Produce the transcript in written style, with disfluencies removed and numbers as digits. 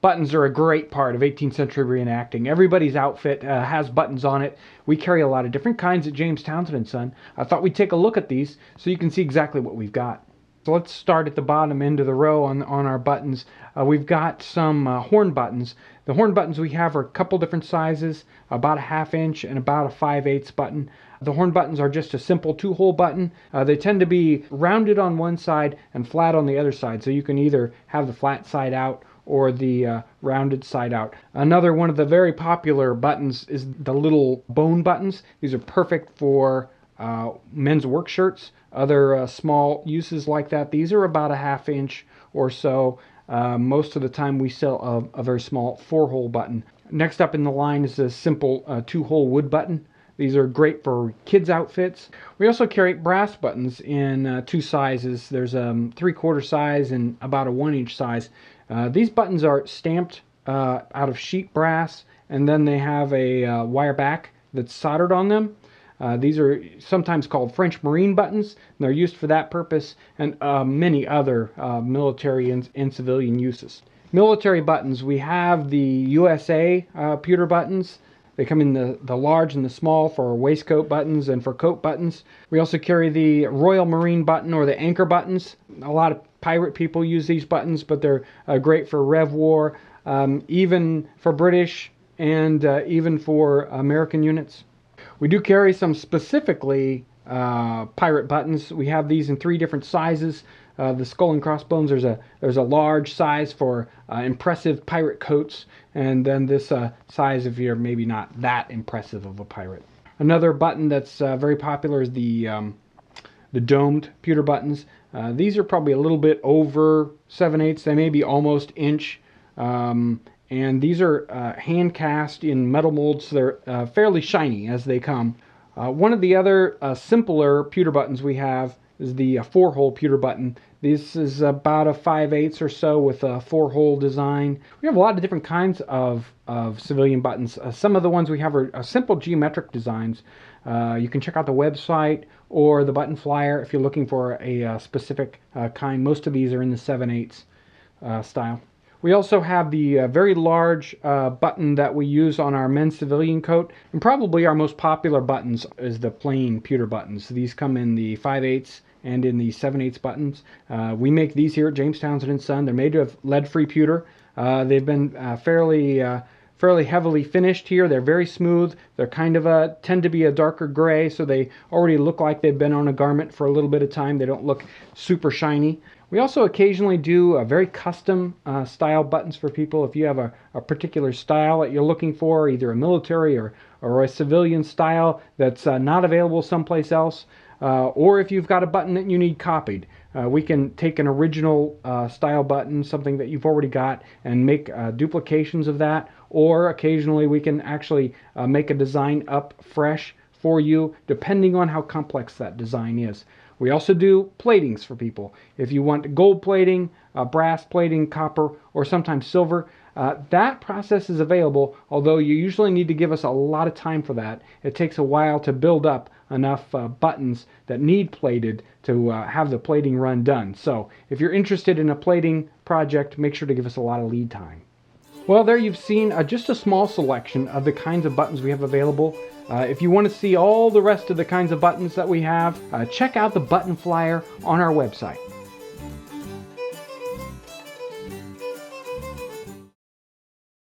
Buttons are a great part of 18th century reenacting. Everybody's outfit has buttons on it. We carry a lot of different kinds at Jas Townsend and Son. I thought we'd take a look at these so you can see exactly what we've got. So let's start at the bottom end of the row on our buttons. We've got some horn buttons. The horn buttons we have are a couple different sizes, about a 1/2 inch and about a 5/8 button. The horn buttons are just a simple 2-hole button. They tend to be rounded on one side and flat on the other side, so you can either have the flat side out or the rounded side out. Another one of the very popular buttons is the little bone buttons. These are perfect for men's work shirts, other small uses like that. These are about a 1/2 inch or so. Most of the time we sell a very small 4-hole button. Next up in the line is a simple 2-hole wood button. These are great for kids' outfits. We also carry brass buttons in 2 sizes. There's a 3/4 size and about a 1-inch size. These buttons are stamped out of sheet brass, and then they have a wire back that's soldered on them. These are sometimes called French Marine buttons. They're used for that purpose and many other military and civilian uses. Military buttons, we have the USA pewter buttons. They come in the large and the small for waistcoat buttons and for coat buttons. We also carry the Royal Marine button or the anchor buttons. A lot of pirate people use these buttons, but they're great for Rev War, even for British and even for American units. We do carry some specifically pirate buttons. We have these in 3 different sizes. The skull and crossbones, there's a large size for impressive pirate coats, and then this size if you're maybe not that impressive of a pirate. Another button that's very popular is the domed pewter buttons. These are probably a little bit over 7/8. They may be almost inch. And these are hand cast in metal molds, so they're fairly shiny as they come. One of the other simpler pewter buttons we have is the 4-hole pewter button. This is about a 5/8 or so with a 4-hole design. We have a lot of different kinds of civilian buttons. Some of the ones we have are simple geometric designs. You can check out the website or the button flyer if you're looking for a specific kind. Most of these are in the 7/8 style. We also have the very large button that we use on our men's civilian coat, and probably our most popular buttons is the plain pewter buttons. These come in the 5/8 and in the 7/8 buttons. We make these here at Jas Townsend and Son. They're made of lead-free pewter. They've been fairly heavily finished here. They're very smooth. They're kind of tend to be a darker gray, so they already look like they've been on a garment for a little bit of time. They don't look super shiny. We also occasionally do very custom style buttons for people. If you have a particular style that you're looking for, either a military or a civilian style that's not available someplace else, or if you've got a button that you need copied, we can take an original style button, something that you've already got, and make duplications of that, or occasionally we can actually make a design up fresh for you, depending on how complex that design is. We also do platings for people. If you want gold plating, brass plating, copper, or sometimes silver, that process is available, although you usually need to give us a lot of time for that. It takes a while to build up enough buttons that need plated to have the plating run done. So if you're interested in a plating project, make sure to give us a lot of lead time. Well, there you've seen just a small selection of the kinds of buttons we have available. If you want to see all the rest of the kinds of buttons that we have, check out the button flyer on our website.